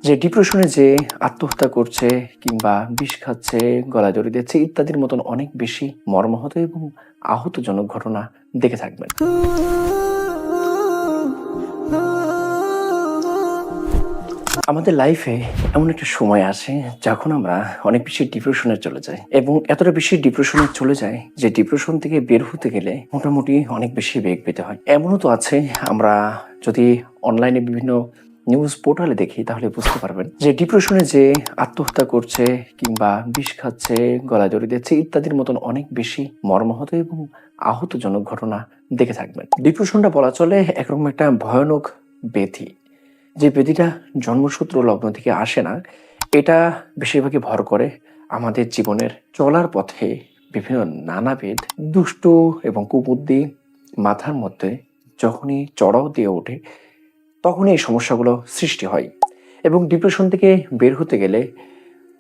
যে ডিপ্রেশনে যে আত্মহত্যা করছে কিংবা বিষ খাচ্ছে, গলায় দড়ি দিচ্ছে ইত্যাদির মতন অনেক বেশি মর্মাহত এবং আহতজনক ঘটনা দেখে থাকবেন। আমাদের লাইফে এমন একটা সময় আসে যখন আমরা অনেক বেশি ডিপ্রেশনে চলে যাই এবং এতটা বেশি ডিপ্রেশনে চলে যায় যে ডিপ্রেশন থেকে বের হতে গেলে মোটামুটি অনেক বেশি বেগ পেতে হয়। এমনও তো আছে, আমরা যদি অনলাইনে বিভিন্ন নিউজ পোর্টালে দেখি তাহলে বুঝতে পারবেন যে ডিপ্রেশনে যে আত্মহত্যা করছে কিংবা বিষ খাচ্ছে, গলায় দড়ি দিচ্ছে ইত্যাদির মতন অনেক বেশি মর্মাহত এবং আহতজনক ঘটনা দেখে থাকবেন। ডিপ্রেশনটা বলা চলে একরকম একটা ভয়ানক ব্যাধি, যে ব্যাধিটা জন্মসূত্র লগ্ন থেকে আসে না। এটা বেশিরভাগই ভর করে আমাদের জীবনের চলার পথে বিভিন্ন নানাবিধ দুষ্ট এবং কুবুদ্ধি মাথার মধ্যে যখনই চড়াও দিয়ে ওঠে তখনই এই সমস্যাগুলো সৃষ্টি হয়। এবং ডিপ্রেশন থেকে বের হতে গেলে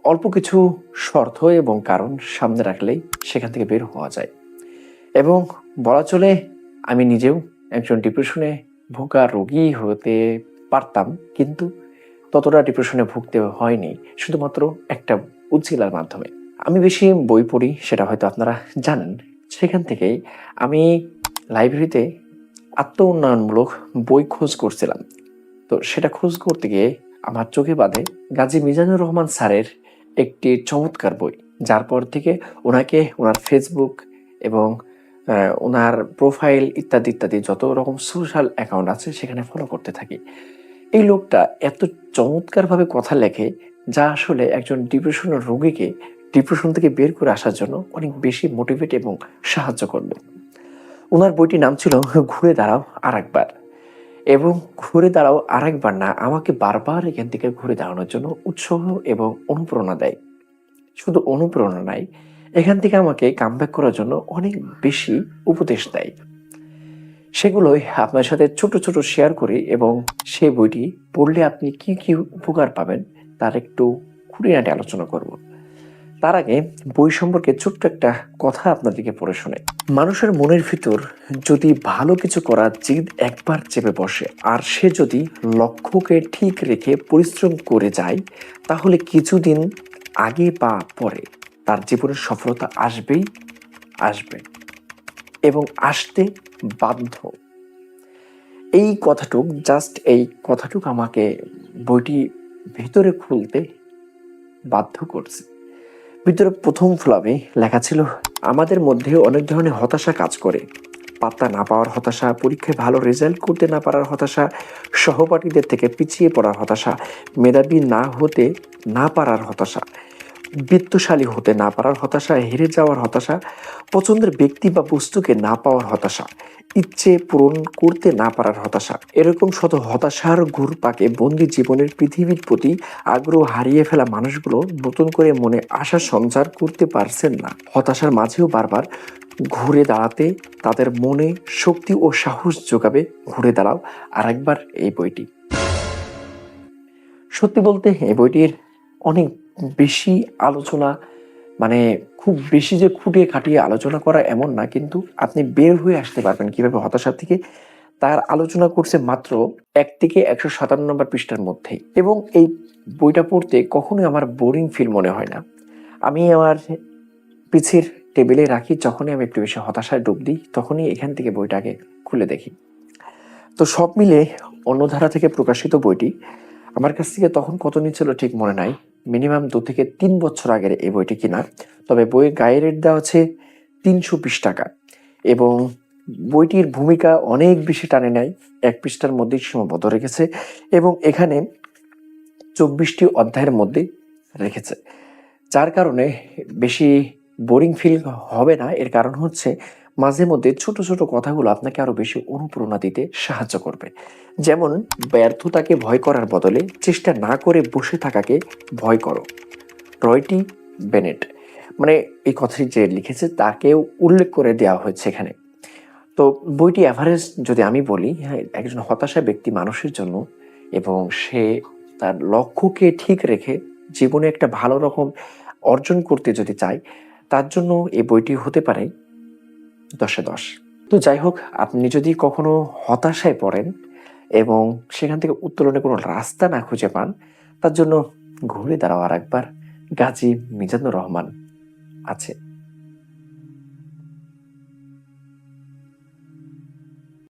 অল্প কিছু শর্ত এবং কারণ সামনে রাখলেই সেখান থেকে বের হওয়া যায়। এবং বলা চলে আমি নিজেও একজন ডিপ্রেশনে ভোগা রোগী হতে পারতাম, কিন্তু ততটা ডিপ্রেশনে ভুগতে হয়নি শুধুমাত্র একটা উছিলার মাধ্যমে। আমি বেশি বই পড়ি, সেটা হয়তো আপনারা জানেন। সেখান থেকেই আমি লাইব্রেরিতে আত্ম উন্নয়নমূলক বই খোঁজ করছিলাম। তো সেটা খোঁজ করতে গিয়ে আমার চোখে বাঁধে গাজী মিজানুর রহমান স্যারের একটি চমৎকার বই, যার পর থেকে ওনাকে ওনার ফেসবুক এবং ওনার প্রোফাইল ইত্যাদি ইত্যাদি যত রকম সোশ্যাল অ্যাকাউন্ট আছে সেখানে ফলো করতে থাকি। এই লোকটা এত চমৎকারভাবে কথা লেখে যা আসলে একজন ডিপ্রেশনের রোগীকে ডিপ্রেশন থেকে বের করে আসার জন্য অনেক বেশি মোটিভেট এবং সাহায্য করবে। ওনার বইটির নাম ছিল ঘুরে দাঁড়াও আরেকবার। এবং ঘুরে দাঁড়াও আরেকবার না, আমাকে বারবার এখান থেকে ঘুরে দাঁড়ানোর জন্য উৎসাহ এবং অনুপ্রেরণা দেয়। শুধু অনুপ্রেরণা নাই, এখান থেকে আমাকে কামব্যাক করার জন্য অনেক বেশি উপদেশ দেয়। সেগুলোই আপনার সাথে ছোট ছোট শেয়ার করি এবং সেই বইটি পড়লে আপনি কি কি উপকার পাবেন তার একটু খুঁটিনাটি আলোচনা করব। তার আগে বই সম্পর্কে ছোট্ট একটা কথা আপনাদেরকে পড়ে শোনাই। মানুষের মনের ভিতর যদি ভালো কিছু করার জিদ একবার চেপে বসে আর সে যদি লক্ষ্যকে ঠিক রেখে পরিশ্রম করে যায়, তাহলে কিছুদিন আগে বা পরে তার জীবনের সফলতা আসবেই আসবে এবং আসতে বাধ্য। এই কথাটুক আমাকে বইটি ভিতরে খুলতে বাধ্য করছে। ভিতরে প্রথম ফ্লাবে লেখা ছিল, আমাদের মধ্যে অনেক ধরনের হতাশা কাজ করে। পাত্তা না পাওয়ার হতাশা, পরীক্ষায় ভালো রেজাল্ট করতে না পারার হতাশা, সহপাঠীদের থেকে পিছিয়ে পড়ার হতাশা, মেধাবী না হতে না পারার হতাশা, বিত্তশালী হতে না পারার হতাশা, হেরে যাওয়ার হতাশা, পছন্দের ব্যক্তি বা বস্তুকে না পাওয়ার হতাশা, ইচ্ছে পূরণ করতে না পারার হতাশা। এরকম শত হতাশার ঘুরপাকে বন্দি জীবনের পৃথিবীর প্রতি আগ্রহ হারিয়ে ফেলা মানুষগুলো নতুন করে মনে আশা সঞ্চার করতে পারছেন না। হতাশার মাঝেও বারবার ঘুরে দাঁড়াতে তাদের মনে শক্তি ও সাহস যোগাবে ঘুরে দাঁড়াও আরেকবার এই বইটি। সত্যি বলতে এই বইটির অনেক বেশি আলোচনা, মানে খুব বেশি যে খুঁটিয়ে খাটিয়ে আলোচনা করা এমন না, কিন্তু আপনি বের হয়ে আসতে পারবেন কিভাবে হতাশা থেকে, তার আলোচনা করছে মাত্র 1 থেকে 157 নম্বর পৃষ্ঠার মধ্যেই। এবং এই বইটা পড়তে কখনোই আমার বোরিং ফিল মনে হয় না। আমি আমার পিছের টেবিলে রাখি, যখনই আমি একটু বেশি হতাশায় ডুব দিই তখনই এখান থেকে বইটাকে খুলে দেখি। তো সব মিলে অন্যধারা থেকে প্রকাশিত বইটি আমার কাছ থেকে তখন কত নিচ্ছিল ঠিক মনে নাই, মিনিমাম 2 থেকে 3 বছর আগের এই বইটি কিনা। তবে বইয়ের গায়ে রেট দেওয়া আছে 320 টাকা এবং বইটির ভূমিকা অনেক বেশি টানে নেয়, 1 পৃষ্ঠার মধ্যেই সীমাবদ্ধ রেখেছে এবং এখানে 24টি অধ্যায়ের মধ্যে রেখেছে, যার কারণে বেশি বোরিং ফিল হবে না। এর কারণ হচ্ছে মাঝে মধ্যে ছোট ছোট কথাগুলো আপনাকে আরো বেশি অনুপ্রেরণা দিতে সাহায্য করবে। যেমন, ব্যর্থতাকে ভয় করার বদলে চেষ্টা না করে বসে থাকাকে ভয় করো, রয়টি বেনেট। মানে এই কথাটি যে লিখেছে তাকেও উল্লেখ করে দেওয়া হয়েছে এখানে। তো বইটি এভারেজ যদি আমি বলি, হ্যাঁ, একজন হতাশা ব্যক্তি মানুষের জন্য এবং সে তার লক্ষ্যকে ঠিক রেখে জীবনে একটা ভালো রকম অর্জন করতে যদি চায়, তার জন্য এই বইটি হতে পারে 10-এ 10। তো যাই হোক, আপনি যদি কখনো হতাশায় পড়েন এবং সেখান থেকে উত্তোলনের কোনো রাস্তা না খুঁজে পান, তার জন্য ঘুরে দাঁড়াও আর একবার। গাজী মিজানুর রহমান আছে।